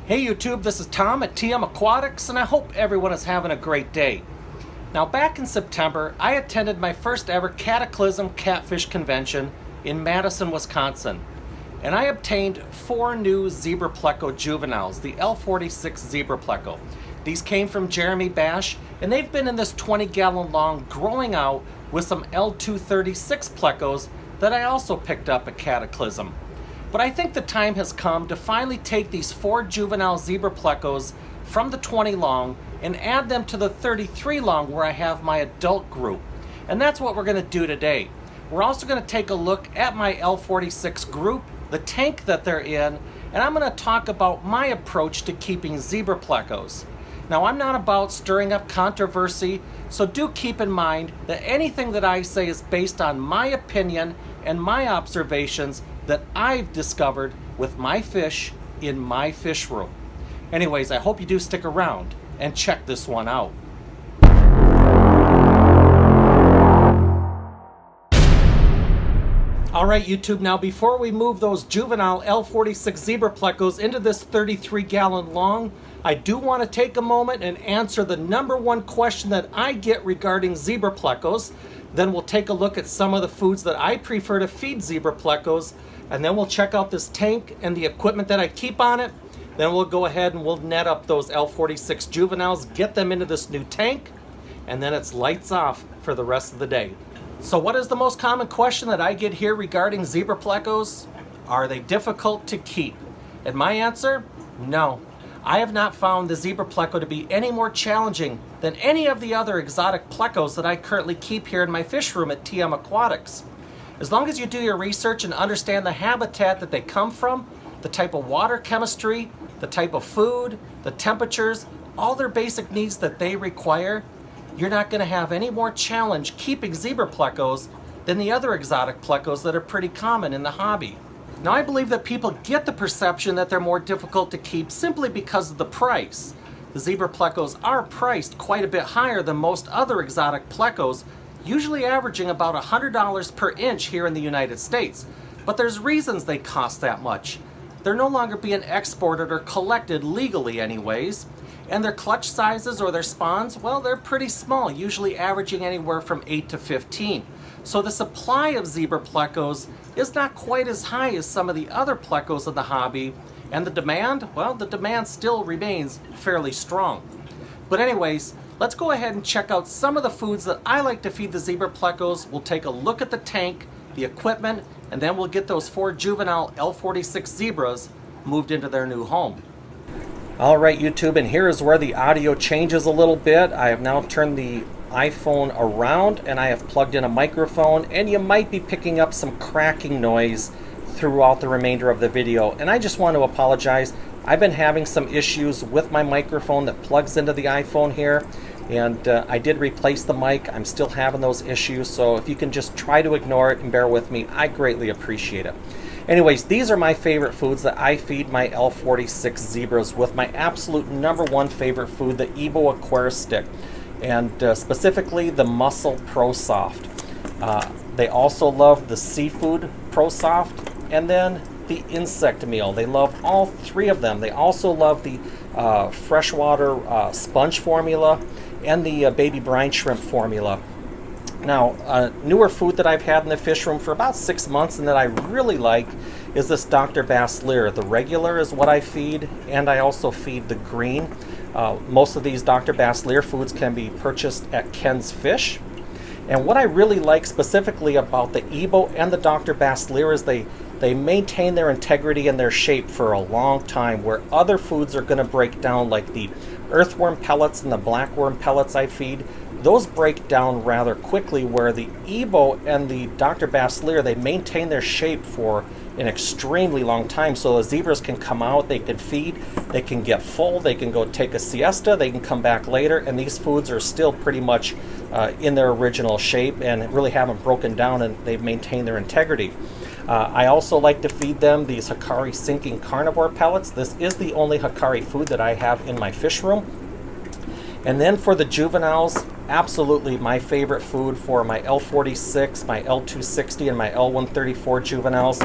Hey YouTube, this is Tom at TM Aquatics, and I hope everyone is having a great day. Now, back in September, I attended my first ever Cataclysm Catfish Convention in Madison, Wisconsin, and I obtained 4 new Zebra Pleco juveniles, the L046 Zebra Pleco. These came from Jeremy Bash, and they've been in this 20-gallon long growing out with some L046 Plecos that I also picked up at Cataclysm. But I think the time has come to finally take these 4 juvenile Zebra Plecos from the 20 long and add them to the 33 long where I have my adult group. And that's what we're going to do today. We're also going to take a look at my L046 group, the tank that they're in, and I'm going to talk about my approach to keeping Zebra Plecos. Now, I'm not about stirring up controversy, so do keep in mind that anything that I say is based on my opinion and my observations that I've discovered with my fish in my fish room. Anyways, I hope you do stick around and check this one out. Alright YouTube, now before we move those juvenile L046 Zebra Plecos into this 33-gallon long, I do want to take a moment and answer the #1 question that I get regarding Zebra Plecos. Then we'll take a look at some of the foods that I prefer to feed Zebra Plecos, and then we'll check out this tank and the equipment that I keep on it. Then we'll go ahead and we'll net up those L046 juveniles, get them into this new tank, and then it's lights off for the rest of the day. So what is the most common question that I get here regarding Zebra Plecos? Are they difficult to keep? And my answer, no. I have not found the Zebra Pleco to be any more challenging than any of the other exotic Plecos that I currently keep here in my fish room at TM Aquatics. As long as you do your research and understand the habitat that they come from, the type of water chemistry, the type of food, the temperatures, all their basic needs that they require, you're not going to have any more challenge keeping Zebra Plecos than the other exotic Plecos that are pretty common in the hobby. Now, I believe that people get the perception that they're more difficult to keep simply because of the price. The Zebra Plecos are priced quite a bit higher than most other exotic Plecos, usually averaging about $100 per inch here in the United States. But there's reasons they cost that much. They're no longer being exported or collected legally anyways. And their clutch sizes or their spawns, well, they're pretty small, usually averaging anywhere from 8 to 15. So the supply of Zebra Plecos is not quite as high as some of the other Plecos in the hobby. And the demand, well, the demand still remains fairly strong. But anyways, let's go ahead and check out some of the foods that I like to feed the Zebra Plecos. We'll take a look at the tank, the equipment, and then we'll get those 4 juvenile L046 Zebras moved into their new home. Alright YouTube, and here is where the audio changes a little bit. I have now turned the iPhone around and I have plugged in a microphone, and you might be picking up some cracking noise throughout the remainder of the video. And I just want to apologize. I've been having some issues with my microphone that plugs into the iPhone here, and I did replace the mic. I'm still having those issues, so if you can just try to ignore it and bear with me, I greatly appreciate it. Anyways, these are my favorite foods that I feed my L046 Zebras with. My absolute #1 favorite food, the Ebo Aquarium Stick, and specifically the Mussel Pro Soft. They also love the Seafood Pro Soft, and then the Insect Meal. They love all 3 of them. They also love the freshwater sponge formula and the baby brine shrimp formula. Now, a newer food that I've had in the fish room for about 6 months and that I really like is this Dr. Bass Lear. The regular is what I feed, and I also feed the green. Most of these Dr. Bass Lear foods can be purchased at Ken's Fish. And what I really like specifically about the Ebo and the Dr. Bass Lear is they maintain their integrity and their shape for a long time, where other foods are going to break down, like the earthworm pellets and the blackworm pellets I feed. Those break down rather quickly, where the Ebo and the Dr. Bass Lear, they maintain their shape for an extremely long time. So the zebras can come out, they can feed, they can get full, they can go take a siesta, they can come back later, and these foods are still pretty much in their original shape and really haven't broken down, and they've maintained their integrity. I also like to feed them these Hikari sinking carnivore pellets. This is the only Hikari food that I have in my fish room. And then for the juveniles, absolutely my favorite food for my L046, my L260, and my L134 juveniles,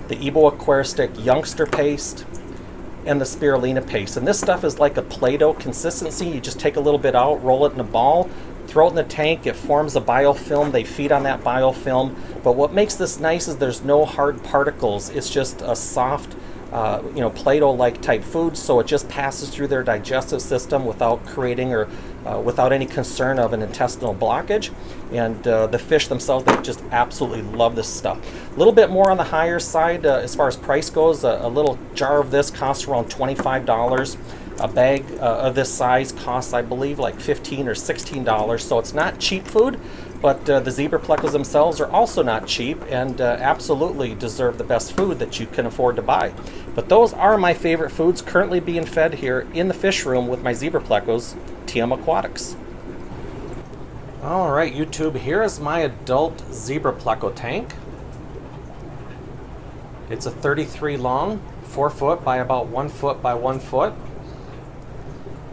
the Ebo Aquarium Stick Youngster Paste and the spirulina paste. And this stuff is like a Play-Doh consistency. You just take a little bit out, roll it in a ball, throw it in the tank, it forms a biofilm. They feed on that biofilm. But what makes this nice is there's no hard particles. It's just a soft, Play-Doh-like type food, so it just passes through their digestive system without creating or without any concern of an intestinal blockage. And the fish themselves, they just absolutely love this stuff. A little bit more on the higher side as far as price goes. A little jar of this costs around $25. A bag of this size costs, I believe, like $15 or $16. So it's not cheap food, but the Zebra Plecos themselves are also not cheap and absolutely deserve the best food that you can afford to buy. But those are my favorite foods currently being fed here in the fish room with my Zebra Plecos, TM Aquatics. All right, YouTube, here is my adult Zebra Pleco tank. It's a 33 long, 4 foot by about 1 foot by 1 foot.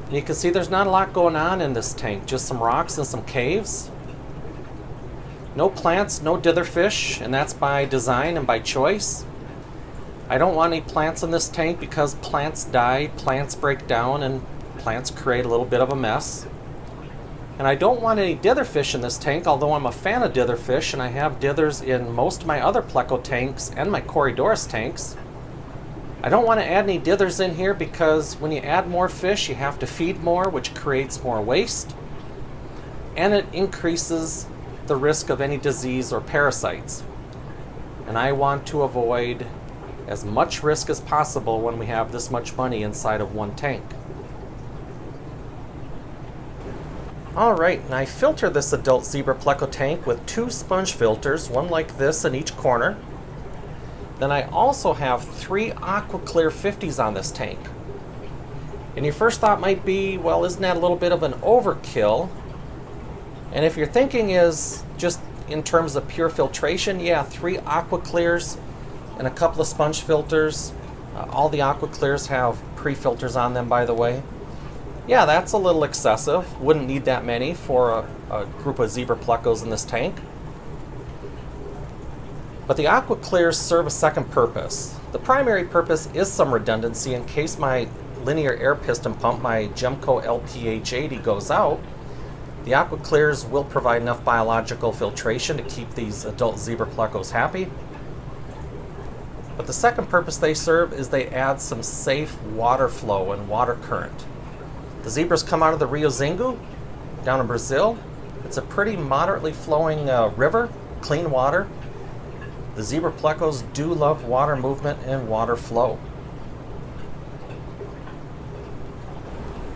And you can see there's not a lot going on in this tank, just some rocks and some caves. No plants, no ditherfish, and that's by design and by choice. I don't want any plants in this tank because plants die, plants break down, and plants create a little bit of a mess. And I don't want any ditherfish in this tank, although I'm a fan of ditherfish, and I have dithers in most of my other Pleco tanks and my Corydoras tanks. I don't want to add any dithers in here because when you add more fish, you have to feed more, which creates more waste, and it increases the risk of any disease or parasites. And I want to avoid as much risk as possible when we have this much money inside of one tank. Alright, and I filter this adult Zebra Pleco tank with 2 sponge filters, one like this in each corner. Then I also have 3 AquaClear 50s on this tank. And your first thought might be, well, isn't that a little bit of an overkill? And if your thinking is just in terms of pure filtration, yeah, 3 AquaClears and a couple of sponge filters. All the AquaClears have pre-filters on them, by the way. Yeah, that's a little excessive. Wouldn't need that many for a group of Zebra Plecos in this tank. But the AquaClears serve a second purpose. The primary purpose is some redundancy in case my linear air piston pump, my Gemco LPH80, goes out. The AquaClears will provide enough biological filtration to keep these adult Zebra Plecos happy. But the second purpose they serve is they add some safe water flow and water current. The zebras come out of the Rio Xingu down in Brazil. It's a pretty moderately flowing river, clean water. The Zebra Plecos do love water movement and water flow.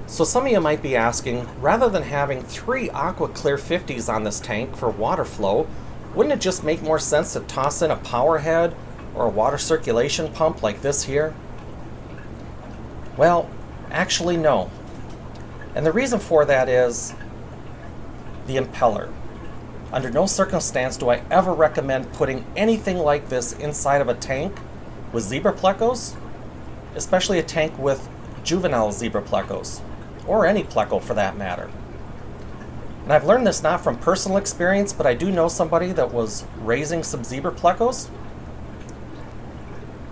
So some of you might be asking, rather than having 3 AquaClear 50s on this tank for water flow, wouldn't it just make more sense to toss in a power head or a water circulation pump like this here? Well, actually no. And the reason for that is the impeller. Under no circumstance do I ever recommend putting anything like this inside of a tank with Zebra Plecos, especially a tank with juvenile Zebra Plecos, or any Pleco for that matter. And I've learned this not from personal experience, but I do know somebody that was raising some Zebra Plecos.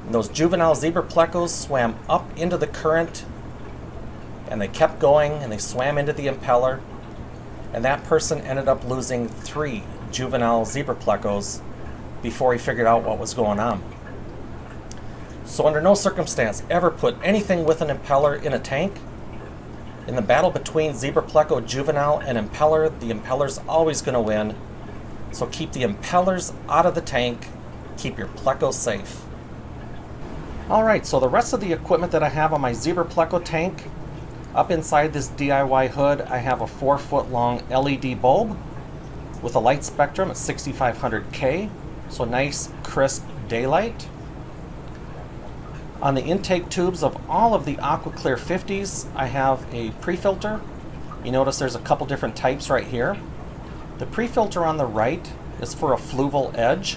And those juvenile Zebra Plecos swam up into the current, and they kept going, and they swam into the impeller, and that person ended up losing 3 juvenile Zebra Plecos before he figured out what was going on. So under no circumstance ever put anything with an impeller in a tank. In the battle between Zebra Pleco juvenile and impeller, the impeller's always going to win. So keep the impellers out of the tank, keep your Plecos safe. Alright, so the rest of the equipment that I have on my Zebra Pleco tank, up inside this DIY hood, I have a 4-foot long LED bulb with a light spectrum at 6500K, so nice crisp daylight. On the intake tubes of all of the AquaClear 50s, I have a pre-filter. You notice there's a couple different types right here. The pre-filter on the right is for a fluval edge,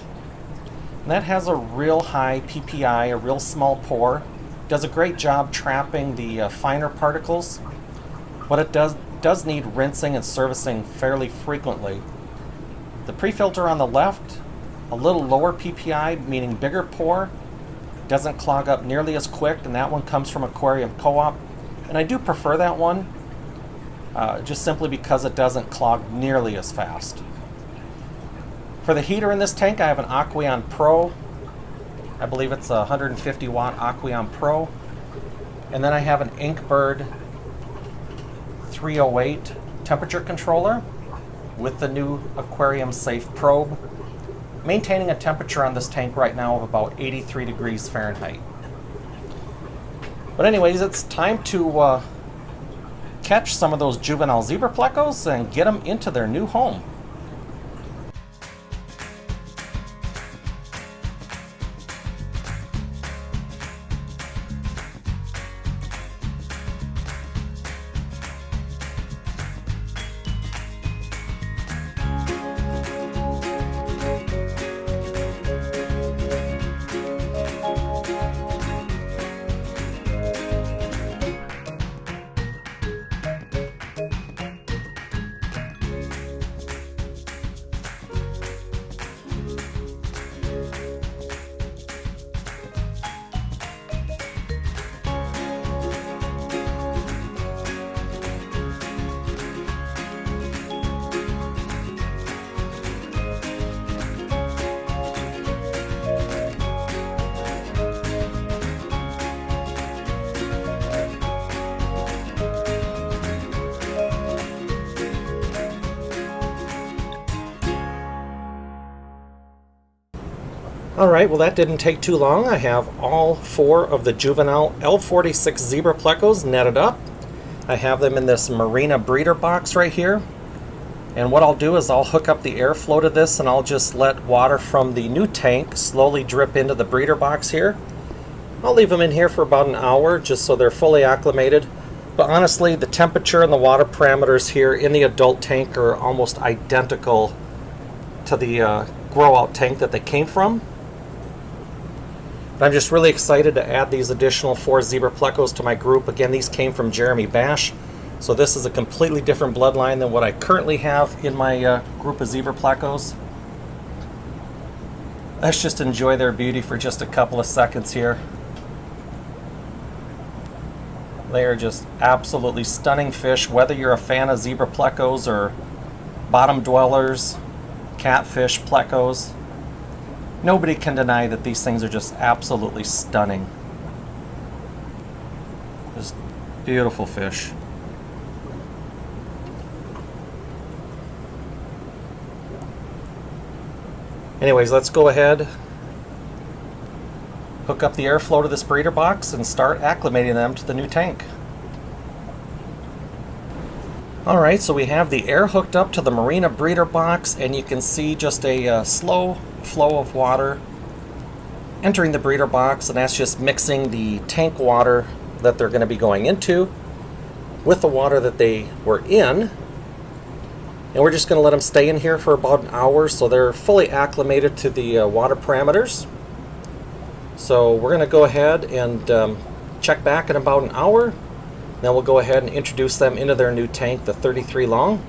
and that has a real high PPI, a real small pore. Does a great job trapping the finer particles, but it does need rinsing and servicing fairly frequently. The pre-filter on the left, a little lower PPI, meaning bigger pore, doesn't clog up nearly as quick, and that one comes from Aquarium Co-op. And I do prefer that one, just simply because it doesn't clog nearly as fast. For the heater in this tank, I have an Aquarium Pro. I believe it's a 150 watt Aquarium Pro. And then I have an Inkbird 308 temperature controller with the new Aquarium Safe probe, maintaining a temperature on this tank right now of about 83 degrees Fahrenheit. But anyways, it's time to catch some of those juvenile zebra plecos and get them into their new home. Alright, well that didn't take too long. I have all 4 of the juvenile L046 Zebra Plecos netted up. I have them in this Marina breeder box right here. And what I'll do is I'll hook up the airflow to this, and I'll just let water from the new tank slowly drip into the breeder box here. I'll leave them in here for about an hour just so they're fully acclimated. But honestly, the temperature and the water parameters here in the adult tank are almost identical to the grow-out tank that they came from. I'm just really excited to add these additional 4 Zebra Plecos to my group. Again, these came from Jeremy Bash, so this is a completely different bloodline than what I currently have in my group of Zebra Plecos. Let's just enjoy their beauty for just a couple of seconds here. They are just absolutely stunning fish, whether you're a fan of Zebra Plecos or bottom dwellers, catfish Plecos. Nobody can deny that these things are just absolutely stunning. Just beautiful fish. Anyways, let's go ahead, hook up the airflow to this breeder box and start acclimating them to the new tank. Alright, so we have the air hooked up to the Marina breeder box, and you can see just a slow flow of water entering the breeder box, and that's just mixing the tank water that they're going to be going into with the water that they were in. And we're just going to let them stay in here for about an hour so they're fully acclimated to the water parameters. So we're going to go ahead and check back in about an hour. Then we'll go ahead and introduce them into their new tank, the 33 long.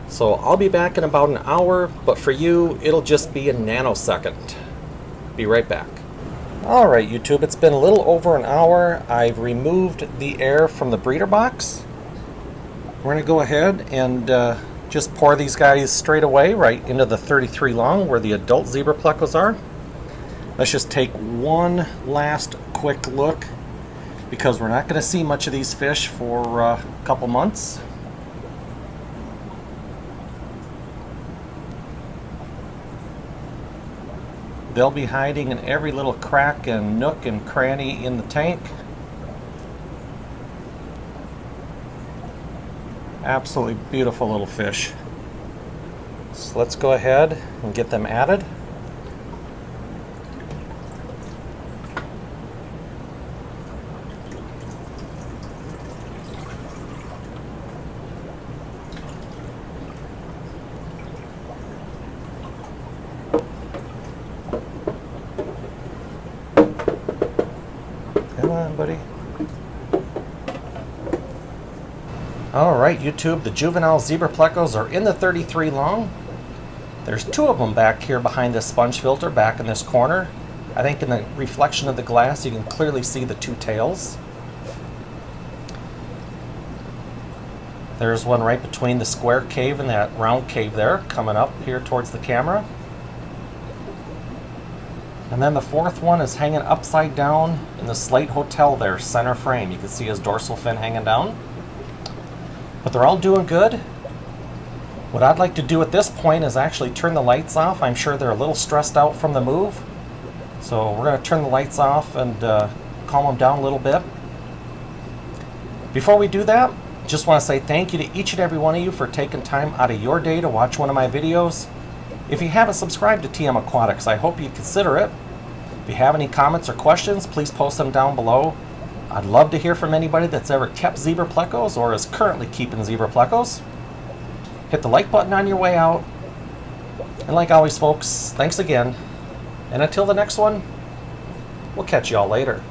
So I'll be back in about an hour, but for you, it'll just be a nanosecond. Be right back. Alright YouTube, it's been a little over an hour. I've removed the air from the breeder box. We're going to go ahead and just pour these guys straight away right into the 33 long where the adult Zebra Plecos are. Let's just take one last quick look, because we're not going to see much of these fish for a couple months. They'll be hiding in every little crack and nook and cranny in the tank. Absolutely beautiful little fish. So let's go ahead and get them added. Come on, buddy. Alright YouTube, the juvenile Zebra Plecos are in the 33 long. There's 2 of them back here behind this sponge filter back in this corner. I think in the reflection of the glass you can clearly see the two tails. There's one right between the square cave and that round cave there, coming up here towards the camera. And then the fourth one is hanging upside down in the Slate Hotel there, center frame. You can see his dorsal fin hanging down. But they're all doing good. What I'd like to do at this point is actually turn the lights off. I'm sure they're a little stressed out from the move. So we're going to turn the lights off and calm them down a little bit. Before we do that, just want to say thank you to each and every one of you for taking time out of your day to watch one of my videos. If you haven't subscribed to TM Aquatics, I hope you consider it. If you have any comments or questions, please post them down below. I'd love to hear from anybody that's ever kept Zebra Plecos or is currently keeping Zebra Plecos. Hit the like button on your way out. And like always, folks, thanks again. And until the next one, we'll catch you all later.